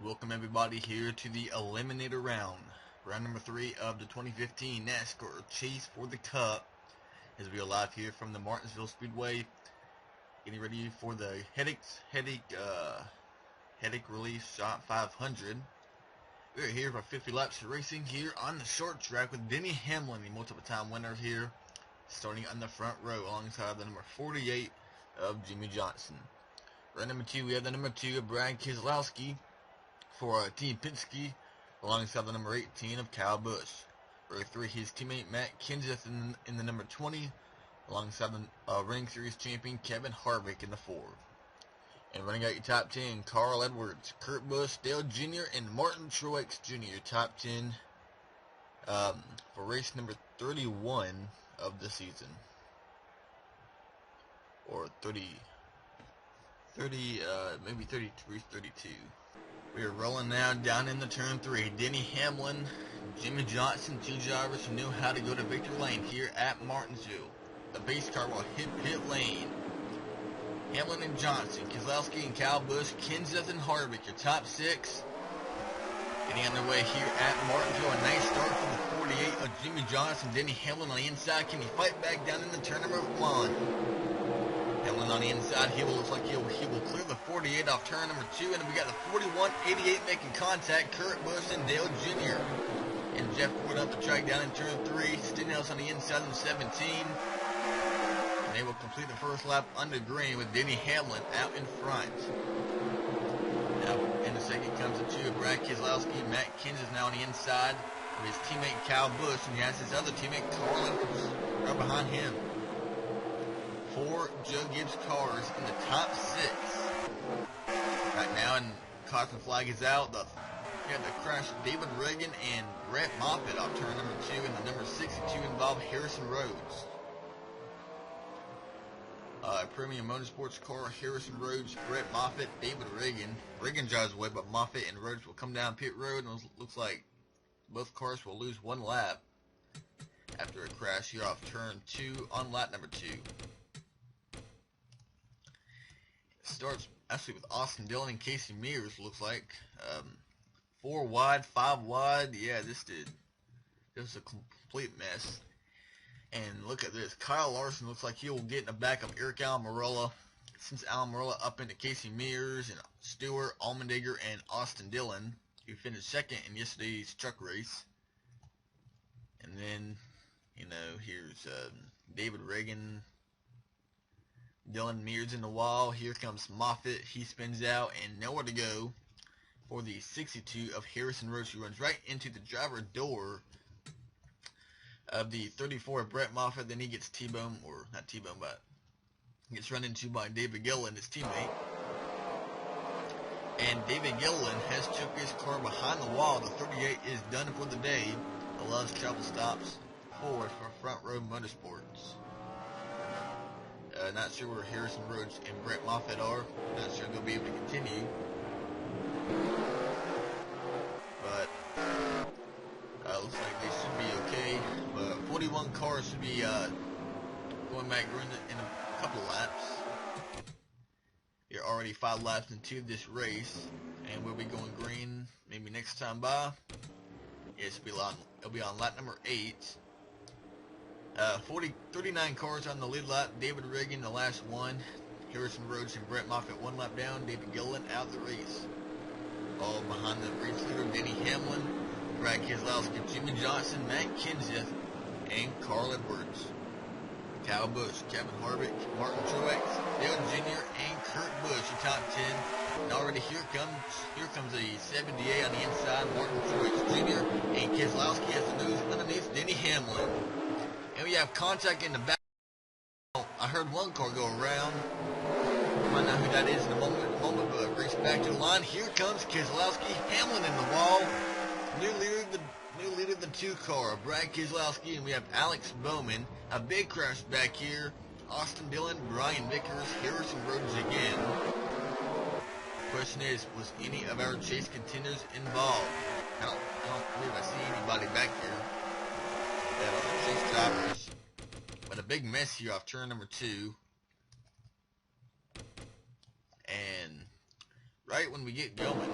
Welcome everybody here to the Eliminator Round, round number 3 of the 2015 NASCAR Chase for the Cup, as we are live here from the Martinsville Speedway, getting ready for the headache relief shot 500. We are here for 50 laps of racing here on the short track with Denny Hamlin, the multiple time winner here, starting on the front row alongside the number 48 of Jimmie Johnson. Round number 2, we have the number 2 of Brad Keselowski for Team Penske, alongside the number 18 of Kyle Busch. Row 3, his teammate Matt Kenseth in the number 20, alongside the Ring Series champion Kevin Harvick in the 4. And running out your top 10, Carl Edwards, Kurt Busch, Dale Jr., and Martin Truex Jr., your top 10 for race number 31 of the season. Or 30, maybe 33, 32. We are rolling now down in the turn 3. Denny Hamlin, Jimmie Johnson, two drivers who know how to go to victory lane here at Martinsville. The base car will hit pit lane. Hamlin and Johnson, Keselowski and Kyle Busch, Kenseth and Harvick, your top 6. Getting underway here at Martinsville. A nice start from the 48 of Jimmie Johnson. Denny Hamlin on the inside. Can he fight back down in the turn number 1? Hamlin on the inside, he will clear the 48 off turn number 2, and we got the 41, 88 making contact, Kurt Busch and Dale Jr. And Jeff Ford up the track down in turn 3, Stenhouse on the inside in 17. And they will complete the first lap under green with Denny Hamlin out in front. Now in the second comes the 2 of Brad Keselowski. Matt Kenseth now on the inside with his teammate Kyle Busch, and he has his other teammate Carl Edwards right behind him. 4 Joe Gibbs cars in the top 6. Right now, and caution flag is out. We had the crash of David Reagan and Brett Moffitt off turn number 2, and the number 62 involved Harrison Rhodes. Premium Motorsports car, Harrison Rhodes, Brett Moffitt, David Reagan. Reagan drives away, but Moffitt and Rhodes will come down pit road, and it looks like both cars will lose 1 lap after a crash here off turn 2 on lap number 2. Starts actually with Austin Dillon and Casey Mears, looks like. 4 wide, 5 wide. Yeah, this was a complete mess. And look at this. Kyle Larson looks like he will get in the back of Eric Almirola. Since Almirola up into Casey Mears and Stewart, Allmendinger, and Austin Dillon, who finished second in yesterday's truck race. And then, here's David Reagan, Dillon, Mears in the wall. Here comes Moffitt. He spins out and nowhere to go for the 62 of Harrison Rhodes, who runs right into the driver door of the 34 of Brett Moffitt. Then he gets T-boned, or not T-boned, but gets run into by David Gilliland, his teammate. And David Gilliland has took his car behind the wall. The 38 is done for the day. Allows travel stops forward for Front Row Motorsports. Not sure where Harrison Rhodes and Brett Moffitt are. Not sure they'll be able to continue. But looks like they should be okay. But 41 cars should be going back in a couple laps. You're already 5 laps into this race, and we'll be going green maybe next time by. Yeah, it'll be on lap number 8. 39 cars on the lead lap. David Reagan the last one. Harrison Rhodes and Brett Moffitt 1 lap down. David Gilliland out of the race. All behind the race leader Denny Hamlin, Brad Keselowski, Jimmie Johnson, Matt Kenseth, and Carl Edwards. Kyle Busch, Kevin Harvick, Martin Truex, Dale Jr., and Kurt Busch, your top 10. And already here comes a 78 on the inside, Martin Truex Jr., and Keselowski has the nose underneath Denny Hamlin. And we have contact in the back. I heard one car go around. Might not know who that is in a moment, but race back to the line. Here comes Keselowski, Hamlin in the wall. New leader of the 2 car, Brad Keselowski, and we have Alex Bowman. A big crash back here. Austin Dillon, Brian Vickers, Harrison Rhodes again. Question is, was any of our chase contenders involved? I don't believe I see anybody back here. Chase drivers. But a big mess here off turn number 2. And right when we get going,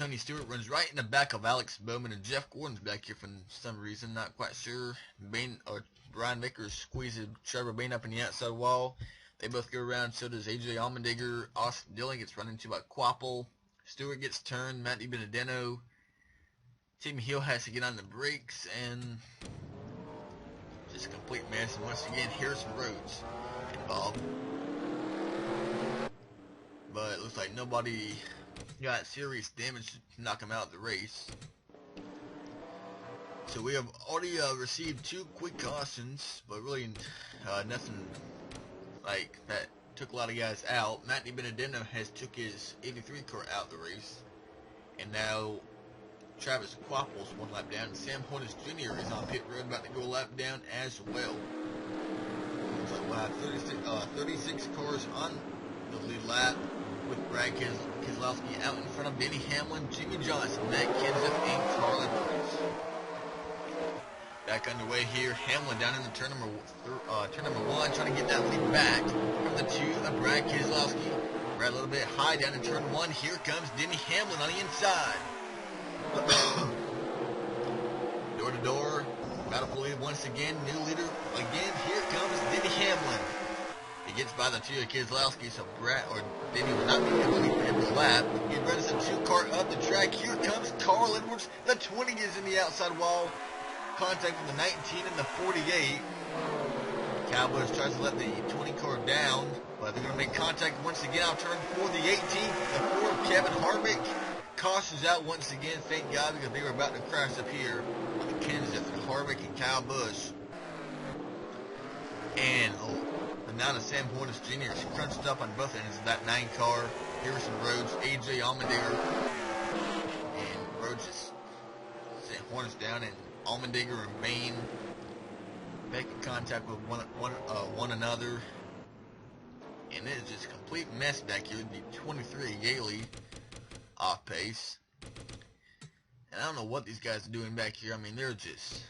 Tony Stewart runs right in the back of Alex Bowman, and Jeff Gordon's back here for some reason, not quite sure. Brian Vickers squeezes Trevor Bain up in the outside wall. They both go around, so does AJ Allmendinger. Austin Dillon gets run into by Quapple. Stewart gets turned, Matt DiBenedetto. Timmy Hill has to get on the brakes, and just a complete mess. And once again, Harrison Rhodes involved. But it looks like nobody got serious damage to knock him out of the race. So we have already received 2 quick cautions, but really nothing like that took a lot of guys out. Matt DiBenedetto has took his 83 car out of the race, and now Travis Quapple's 1 lap down, and Sam Hornish Jr. is on pit road about to go a lap down as well. So we'll have 36 cars on the lead lap, with Brad Keselowski out in front of Denny Hamlin, Jimmy Johnson, Matt Kenseth, and Carl Edwards. Back underway here, Hamlin down in the turn number 1, trying to get that lead back from the 2 of Brad Keselowski. Brad a little bit high down in turn 1. Here comes Denny Hamlin on the inside. Door to door, battle for lead once again. New leader again. Here comes Denny Hamlin. He gets by the 2 of Keselowski, so Denny will not be able to lead him the lap. He runs the 2 car up the track. Here comes Carl Edwards. The 20 is in the outside wall. Contact with the 19 and the 48. Cowboys tries to let the 20 car down, but they're going to make contact once again on turn 4. The 18, the 4 of Kevin Harvick. Cautions out once again, thank God, because they were about to crash up here on the Kenseth and Harvick and Kyle Busch. And now the Sam Hornish Jr. is crunched up on both ends of that 9 car. Harrison Rhodes, AJ Allmendinger, and Rhodes just sent Hornish down, and Allmendinger and Bain making contact with one another. And it is just a complete mess back here. The 23 Yaley off pace. And I don't know what these guys are doing back here. I mean, they're just...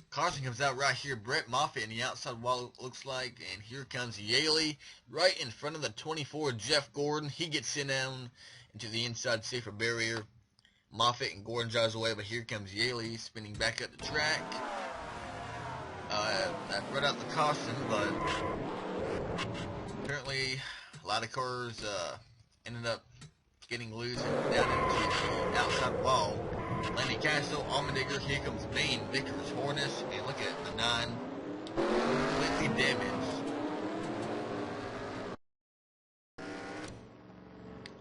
Caution comes out right here. Brett Moffitt in the outside wall, it looks like. And here comes Yaley right in front of the 24, Jeff Gordon. He gets sent down into the inside safer barrier. Moffitt and Gordon drives away, but here comes Yaley spinning back up the track. That brought out the caution, but apparently a lot of cars ended up getting loose and down into the outside wall. Lanny Castle, Allmendinger, here comes Bain, Vickers, Hornish, and look at the 9 completely damaged.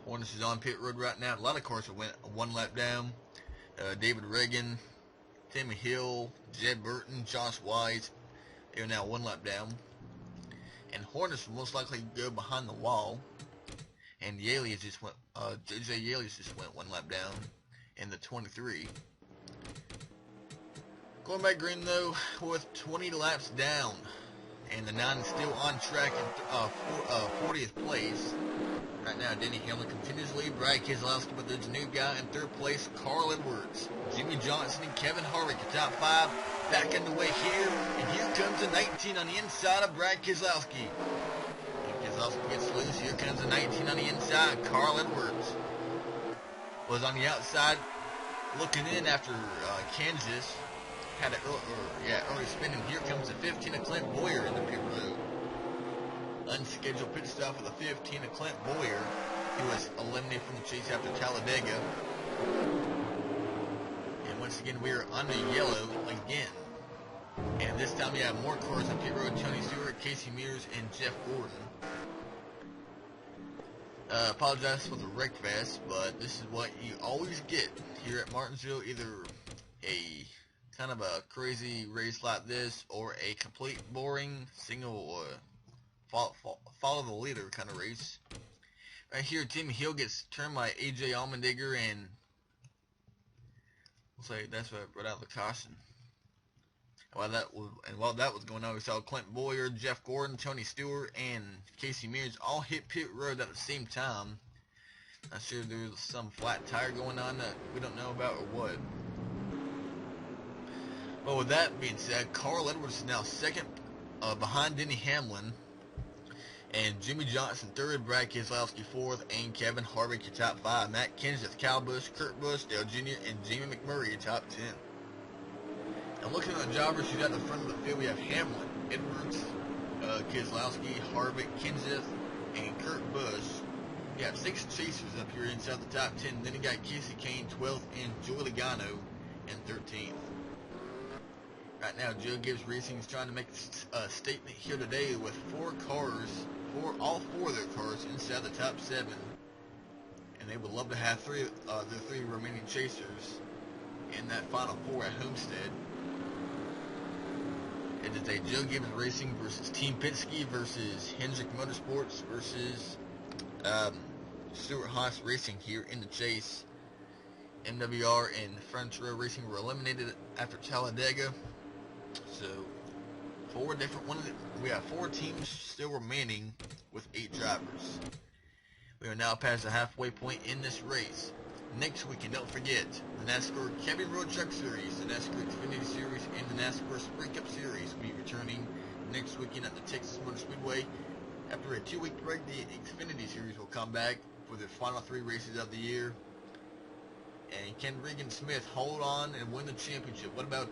Hornish is on pit road right now. A lot of cars went 1 lap down. David Reagan, Timmy Hill, Jed Burton, Josh Wise, they are now 1 lap down. And Hornish will most likely go behind the wall. And Yaley just went, JJ Yaley just went 1 lap down in the 23. Going back green though, with 20 laps down, and the 9 is still on track in 40th place. Right now, Denny Hamlin continues to lead Brad Keselowski, but there's a new guy in 3rd place, Carl Edwards. Jimmy Johnson and Kevin Harvick, the top 5, back underway here, and here comes the 19 on the inside of Brad Keselowski. Keselowski gets loose. Here comes the 19 on the inside, Carl Edwards. Was on the outside looking in after Kansas had an early spin, and here comes the 15 of Clint Boyer in the pit road. Unscheduled pit stop for the 15 of Clint Boyer, who was eliminated from the chase after Talladega. And once again, we are under yellow again. And this time we have more cars on pit road: Tony Stewart, Casey Mears, and Jeff Gordon. Apologize for the wreck fest, but this is what you always get here at Martinsville, either a kind of a crazy race like this, or a complete boring single follow the leader kind of race. Right here, Timmy Hill gets turned by AJ Allmendinger, and we'll say that's what brought out the caution. While that was going on, we saw Clint Boyer, Jeff Gordon, Tony Stewart, and Casey Mears all hit pit road at the same time. Not sure if there's some flat tire going on that we don't know about or what. But with that being said, Carl Edwards is now 2nd behind Denny Hamlin. And Jimmy Johnson third, Brad Keselowski fourth, and Kevin Harvick your top five. Matt Kenseth, Kyle Busch, Kurt Busch, Dale Jr., and Jamie McMurray your top 10. And looking at the drivers who's at the front of the field, we have Hamlin, Edwards, Keselowski, Harvick, Kenseth, and Kurt Busch. We have 6 chasers up here inside the top 10. Then you got Casey Kane 12th and Joey Logano in 13th. Right now, Joe Gibbs Racing is trying to make a statement here today with all four of their cars inside the top 7, and they would love to have their 3 remaining chasers in that final 4 at Homestead. It is a Joe Gibbs Racing versus Team Penske versus Hendrick Motorsports versus Stewart Haas Racing here in the chase. MWR and French Row Racing were eliminated after Talladega. So, we have 4 teams still remaining with 8 drivers. We are now past the halfway point in this race. Next weekend, don't forget, the NASCAR Cabin Road Truck Series, the NASCAR Xfinity Series, and the NASCAR Sprint Cup Series will be returning next weekend at the Texas Motor Speedway. After a 2-week break, the Xfinity Series will come back for their final 3 races of the year. And can Regan Smith hold on and win the championship? What about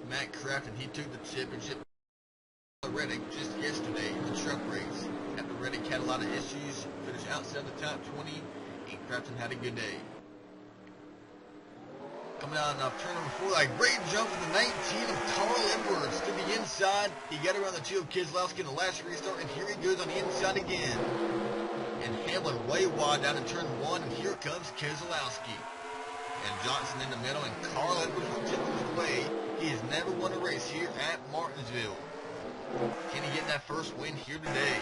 Matt Crafton? He took the championship at Reddick just yesterday in the truck race. After Reddick had a lot of issues, finished outside the top 20, and Crafton had a good day. Coming out of turn number 4, a great jump from the 19 of Carl Edwards to the inside. He got around the 2 of Keselowski in the last restart, and here he goes on the inside again. And Hamlin way wide down in turn 1, and here comes Keselowski. And Johnson in the middle, and Carl Edwards will tip his way. He has never won a race here at Martinsville. Can he get that first win here today?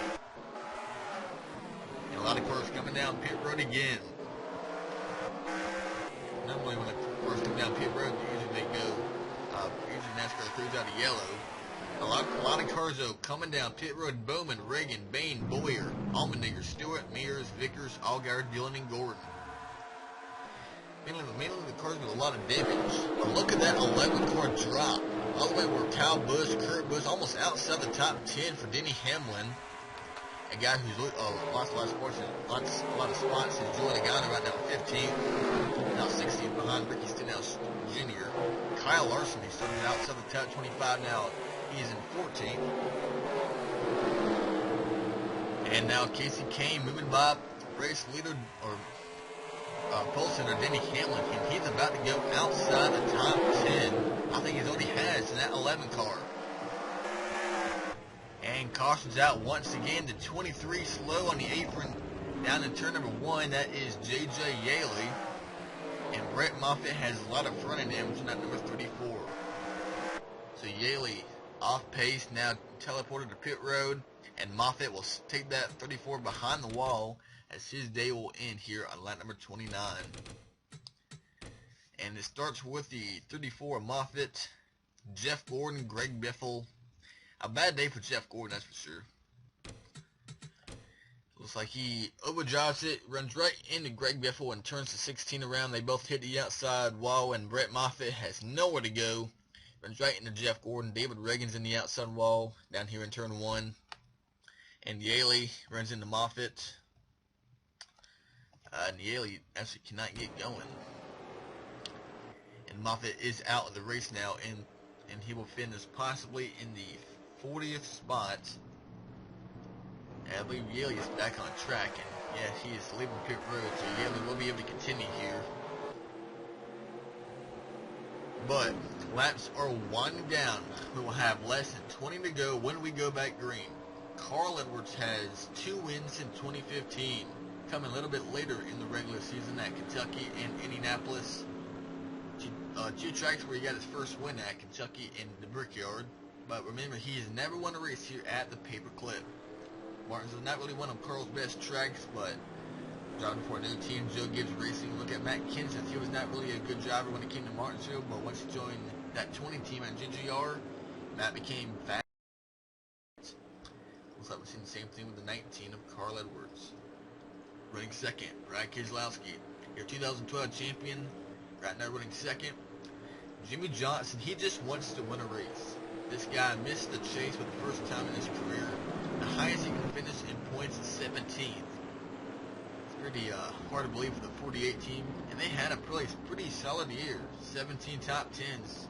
And a lot of cars coming down pit road again. Normally when the cars come down pit road, usually they go, usually NASCAR throws out a yellow. A lot of cars though coming down pit road: Bowman, Reagan, Bain, Boyer, Allmendinger, Stewart, Mears, Vickers, Allgaier, Dillon, and Gordon. Mainly the cars with a lot of damage. But look at that 11 car drop. All the way where Kyle Busch, Kurt Busch, almost outside the top 10 for Denny Hamlin. A guy who's lost a lot of spots. Is Joey Logano right now 15th. Now 16th behind Ricky Stenhouse Jr. Kyle Larson, he started outside the top 25 now. He's in 14th. And now Casey Kane moving by race leader, or pole center Denny Hamlin, and he's about to go outside the top 10. I think he's already has in that 11 car. And cautions out once again to 23 slow on the apron down in turn number 1. That is JJ Yaley. And Brett Moffitt has a lot of front end damage in that number 34. So Yaley off pace, now teleported to pit road, and Moffitt will take that 34 behind the wall as his day will end here on lap number 29. And it starts with the 34 of Moffitt, Jeff Gordon, Greg Biffle. A bad day for Jeff Gordon, that's for sure. Looks like he overdrives it, runs right into Greg Biffle and turns the 16 around. They both hit the outside wall, and Brett Moffitt has nowhere to go. Runs right into Jeff Gordon. David Reagan's in the outside wall down here in turn 1. And Yaley runs into Moffitt. And Yaley actually cannot get going. And Moffitt is out of the race now, and he will finish possibly in the 40th spot. And I believe Yaley is back on track, and yeah, he is leaving pit road, so Yaley will be able to continue here. But laps are winding down. We will have less than 20 to go when we go back green. Carl Edwards has 2 wins in 2015. Coming a little bit later in the regular season at Kentucky and Indianapolis. 2 tracks where he got his first win at, Kentucky and the Brickyard. But remember, he has never won a race here at the Paperclip. Martinsville not really one of Carl's best tracks, but driving for a new team, Joe Gibbs Racing. Look at Matt Kenseth. He was not really a good driver when he came to Martinsville, but once he joined that 20 team at GGR, Matt became fast. Looks like we're seeing the same thing with the 19 of Carl Edwards. Running second, Brad Keselowski, your 2012 champion, right now running second. Jimmy Johnson, he just wants to win a race. This guy missed the chase for the first time in his career. The highest he can finish in points is 17th. It's pretty hard to believe for the 48 team, and they had a pretty solid year. 17 top 10s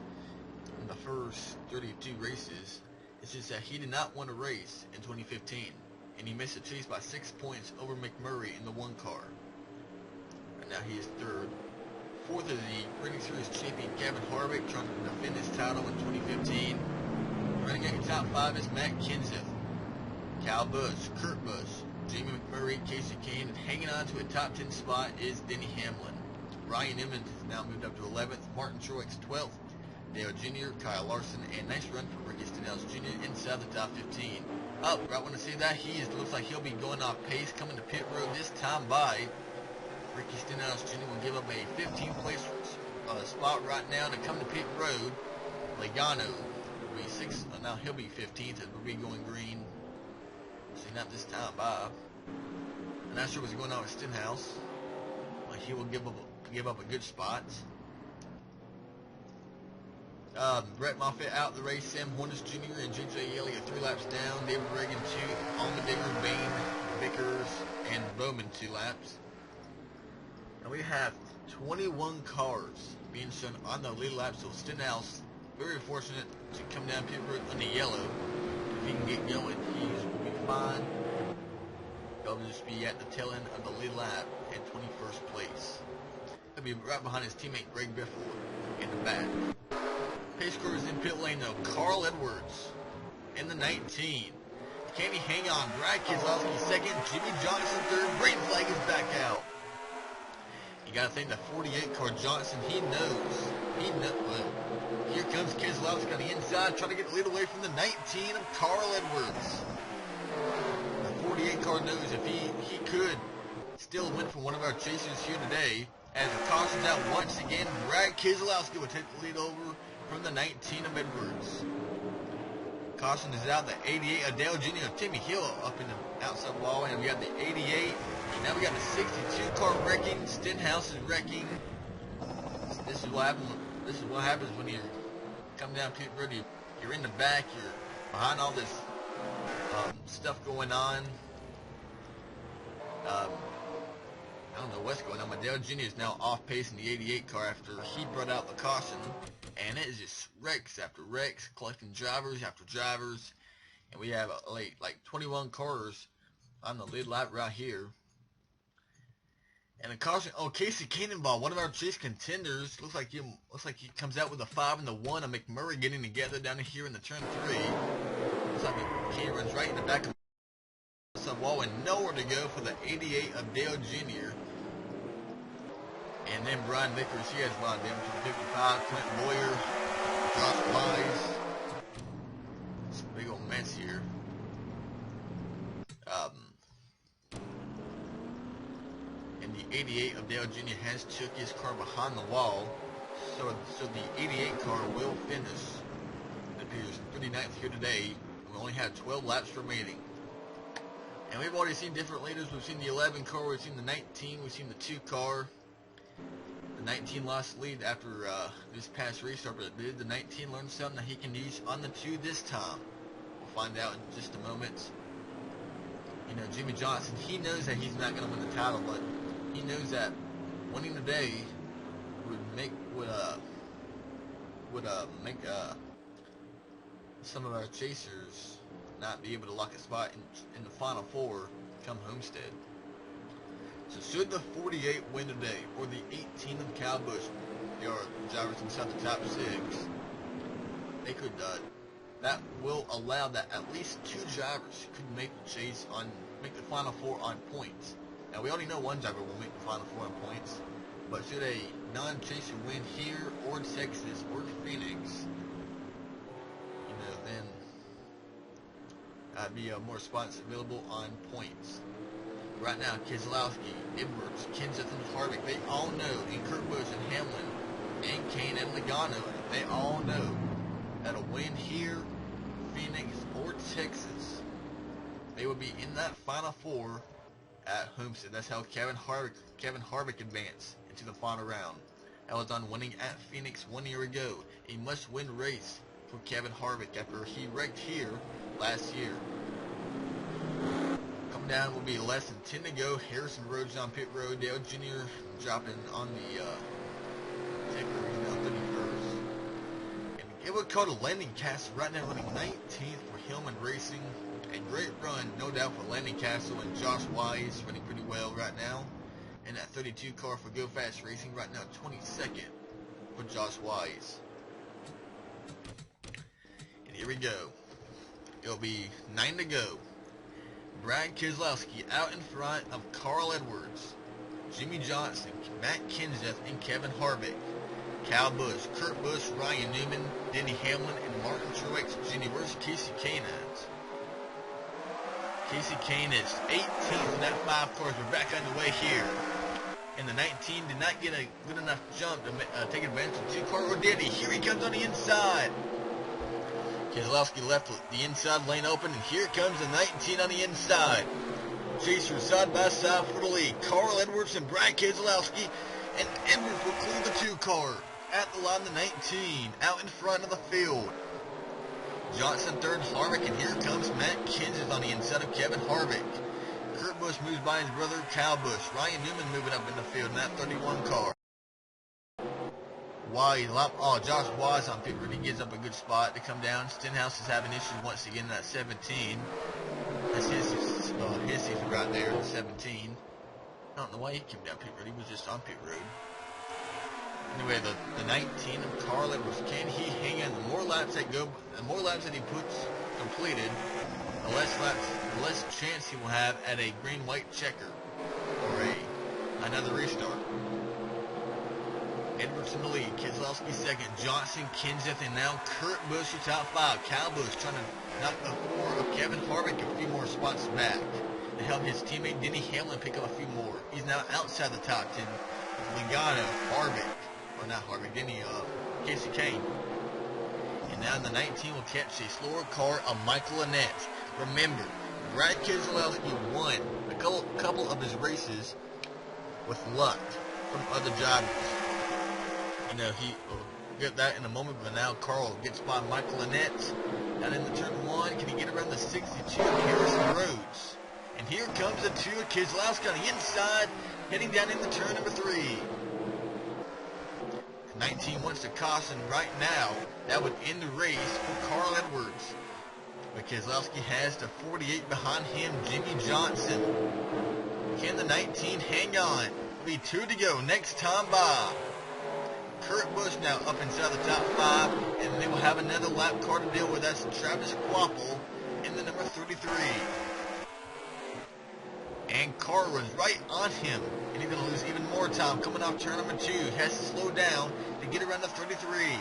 in the first 32 races. It's just that he did not win a race in 2015, and he missed a chase by 6 points over McMurray in the 1 car. And now he is 3rd. 4th is the British Series champion Kevin Harvick, trying to defend his title in 2015. Running at top 5 is Matt Kenseth, Kyle Busch, Kurt Busch, Jamie McMurray, Casey Kane, and hanging on to a top 10 spot is Denny Hamlin. Ryan Emmons has now moved up to 11th, Martin Truex 12th, Dale Jr., Kyle Larson, and nice run for Ricky Stenhouse Jr. inside the top 15. Oh, right when I say that, looks like he'll be going off pace, coming to pit road this time by Ricky Stenhouse Jr. will give up a 15th place spot right now to come to pit road. Logano will be 6th. Now he'll be 15th as we'll be going green. See, not this time by. I'm not sure what's going on with Stenhouse. Like, he will give up a good spot. Brett Moffitt out the race. Sam Hornish Jr. and J.J. Elliott 3 laps down. David Reagan 2. Allmendinger, Bain, Vickers, and Bowman 2 laps. And we have 21 cars being shown on the lead lap, so Stenhouse very fortunate to come down pit road on the yellow. If he can get going, he will be fine. He'll just be at the tail end of the lead lap in 21st place. He'll be right behind his teammate Greg Biffle in the back. Pace car is in pit lane though. Carl Edwards in the 19. Can he hang on? Brad Keselowski 2nd, Jimmy Johnson 3rd. Braden Flag is back out. You gotta think the 48 car Johnson, he knows. Well, here comes Keselowski on the inside, trying to get the lead away from the 19 of Carl Edwards. The 48 car knows if he could still win for one of our chasers here today. As the caution's out once again, Brad Keselowski will take the lead over from the 19 of Edwards. Caution is out, the 88 of Dale Jr. of Timmy Hill up in the outside wall, and we got the 88. Now we got the 62 car wrecking. Stenhouse is wrecking. This is what happens when you come down pit road. You're in the back. You're behind all this stuff going on. I don't know what's going on, but Dale Jr. is now off pace in the 88 car after he brought out the caution, and it is just wrecks after wrecks, collecting drivers after drivers, and we have like 21 cars on the lead lap right here. And a caution. Oh, Casey Cannonball, one of our chase contenders. Looks like he comes out with a 5 and the 1. A McMurray getting together down here in the turn 3. Looks like he runs right in the back of the sub wall and nowhere to go for the 88 of Dale Jr. And then Brian Vickers, he has a lot of damage to 55. Clint Boyer, Josh Wise. It's a big old mess here. And the 88 of Dale Jr. has took his car behind the wall, so the 88 car will finish. It appears 39th here today. We only have 12 laps remaining. And we've already seen different leaders. We've seen the 11 car, we've seen the 19, we've seen the 2 car. The 19 lost lead after this past restart, but did the 19 learn something that he can use on the 2 this time? We'll find out in just a moment. You know, Jimmy Johnson, he knows that he's not going to win the title, but he knows that winning today would make some of our chasers not be able to lock a spot in the final 4 come Homestead. So should the 48 win today, or the 18 of Kyle Busch, they are drivers inside the top 6, they could, that will allow that at least 2 drivers could make the chase make the final 4 on points. Now we already know one driver will make the final 4 on points, but should a non-chaser win here, or Texas, or Phoenix, you know, then be more spots available on points. Right now, Keselowski, Edwards, Kenseth, and Harvick, they all know, and Kurt Busch and Hamlin, and Kane and Logano, they all know that a win here, Phoenix, or Texas, they will be in that final 4 at Homestead. That's how Kevin Harvick advanced into the final round. That was on winning at Phoenix 1 year ago. A must-win race for Kevin Harvick after he wrecked here last year. Coming down will be less than 10 to go. Harrison Rhodes on pit road. Dale Jr. dropping on the taker. He's now 31st. And it was called a landing castle right now, running 19th for Hillman Racing. A great run, no doubt, for Landing Castle and Josh Wise, running pretty well right now. And that 32 car for Go Fast Racing right now, 22nd for Josh Wise. And here we go. It'll be 9 to go. Brad Keselowski out in front of Carl Edwards, Jimmy Johnson, Matt Kenseth, and Kevin Harvick. Kyle Busch, Kurt Busch, Ryan Newman, Denny Hamlin, and Martin Truex Jr. Where's Casey Kane at? Casey Kane is 18th in that 5 cars. We're back underway here. And the 19 did not get a good enough jump to take advantage of 2 car. Or did he? Here he comes on the inside. Keselowski left the inside lane open, and here comes the 19 on the inside. Chasers side by side for the lead. Carl Edwards and Brad Keselowski, and Edwards will clear the 2 car. At the line, the 19, out in front of the field. Johnson third, Harvick, and here comes Matt Kenseth on the inside of Kevin Harvick. Kurt Busch moves by his brother Kyle Busch. Ryan Newman moving up in the field in that 31 car. Josh Wise on pit road. He gives up a good spot to come down. Stenhouse is having issues once again in that 17. That's his season right there, the 17. I don't know why he came down pit road. He was just on pit road. Anyway, the 19 of Carl Edwards, can he hang in? The more laps that he puts completed, the less chance he will have at a green-white checker or another restart. Edwards in the lead, Keselowski second, Johnson, Kenseth, and now Kurt Busch is top 5. Kyle Busch trying to knock the 4 of Kevin Harvick a few more spots back to help his teammate Denny Hamlin pick up a few more. He's now outside the top 10 with Logano, Harvick. Or not Harvick, Denny, Casey Kane. And now in the 19 will catch a slower car of Michael Annett. Remember, Brad Keselowski won a couple of his races with luck from other drivers. You know, we'll get that in a moment, but now Carl gets by Michael Annett. Down in the turn 1, can he get around the 62 of Harrison Rhodes? And here comes the 2 of Keselowski on the inside, heading down in the turn number 3. 19 wants to caution right now. That would end the race for Carl Edwards. But Keselowski has the 48 behind him, Jimmy Johnson. Can the 19 hang on? It'll be 2 to go next time by. Kurt Busch now up inside the top 5, and they will have another lap car to deal with. That's Travis Quapple in the number 33. And Carl was right on him, and he's going to lose even more time coming off turn number 2. He has to slow down to get around the 33.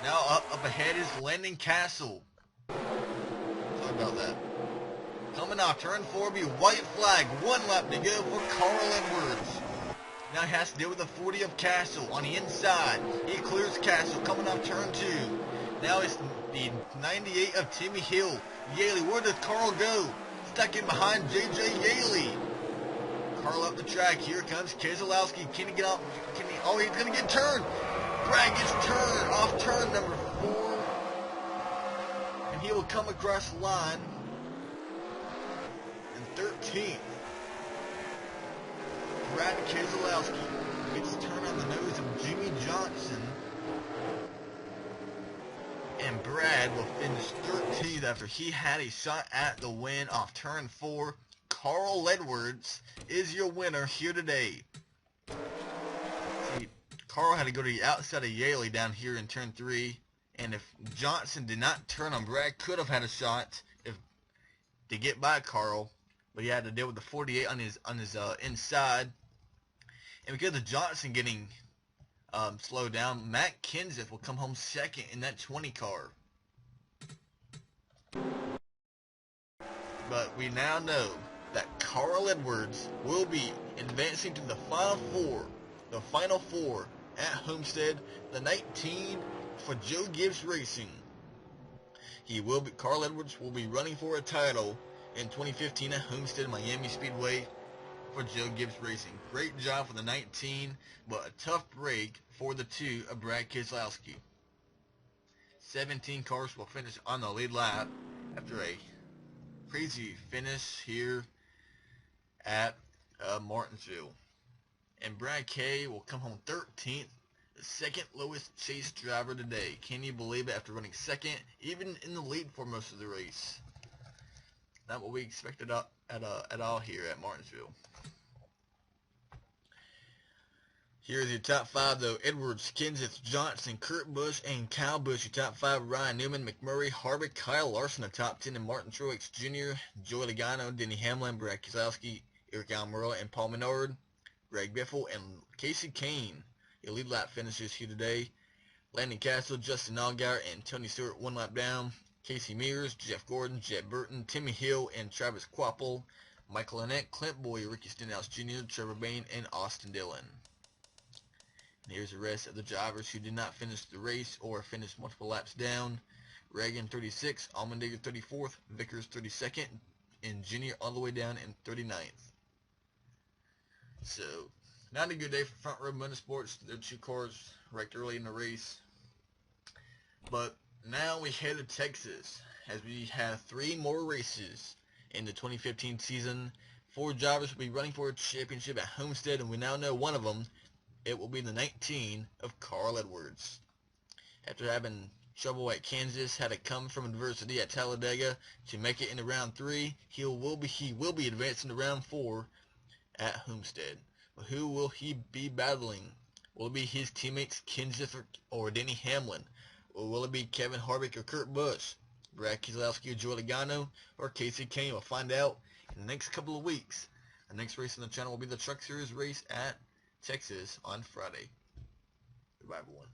Now up ahead is Landing Castle. Sorry about that. Coming off turn 4 be white flag. 1 lap to go for Carl Edwards. Now he has to deal with the 40 of Castle on the inside. He clears Castle coming off turn 2. Now it's the 98 of Timmy Hill. Yaley, where does Carl go? Stuck in behind J.J. Yaley. Carl up the track. Here comes Keselowski. Can he get off? Oh, he's going to get turned. Brad gets turned off turn number 4. And he will come across the line in 13th. Brad Keselowski gets turned on the nose of Jimmy Johnson. And Brad will finish 13th after he had a shot at the win off turn 4. Carl Edwards is your winner here today. See, Carl had to go to the outside of Yaley down here in turn 3. And if Johnson did not turn on Brad, could have had a shot to get by Carl. But he had to deal with the 48 on his inside. And because of Johnson getting slowed down, Matt Kenseth will come home second in that 20 car. But we now know that Carl Edwards will be advancing to the final four at Homestead, the 19 for Joe Gibbs Racing. Carl Edwards will be running for a title in 2015 at Homestead Miami Speedway for Joe Gibbs Racing. Great job for the 19, but a tough break for the 2 of Brad Keselowski. 17 cars will finish on the lead lap after a crazy finish here at Martinsville. And Brad K will come home 13th, the second lowest chase driver today. Can you believe it, after running second, even in the lead for most of the race? Not what we expected at all here at Martinsville. Here's your top 5 though. Edwards, Kenseth, Johnson, Kurt Busch, and Kyle Busch. Your top 5, Ryan Newman, McMurray, Harvick, Kyle Larson. The top 10 in Martin Truex Jr., Joey Logano, Denny Hamlin, Brad Keselowski, Eric Almirola, and Paul Menard, Greg Biffle, and Casey Kane. Your lead lap finishes here today. Landon Castle, Justin Allgaier, and Tony Stewart 1 lap down. Casey Mears, Jeff Gordon, Jed Burton, Timmy Hill, and Travis Quapple. Michael Annett, Clint Boyer, Ricky Stenhouse Jr., Trevor Bayne, and Austin Dillon. And here's the rest of the drivers who did not finish the race or finish multiple laps down. Reagan 36, Allmendinger 34th, Vickers 32nd, and Junior all the way down in 39th. So, not a good day for Front Row Motorsports. Their 2 cars wrecked early in the race. But now we head to Texas, as we have 3 more races in the 2015 season. 4 drivers will be running for a championship at Homestead, and we now know one of them. It will be the 19 of Carl Edwards. After having trouble at Kansas, had to come from adversity at Talladega to make it into round 3. He will be advancing to round 4 at Homestead. But who will he be battling? Will it be his teammates Kenseth or Denny Hamlin? Or will it be Kevin Harvick or Kurt Busch? Brad Keselowski or Joey Logano or Casey Kane? We'll find out in the next couple of weeks. The next race on the channel will be the Truck Series race at Texas on Friday. Goodbye, everyone.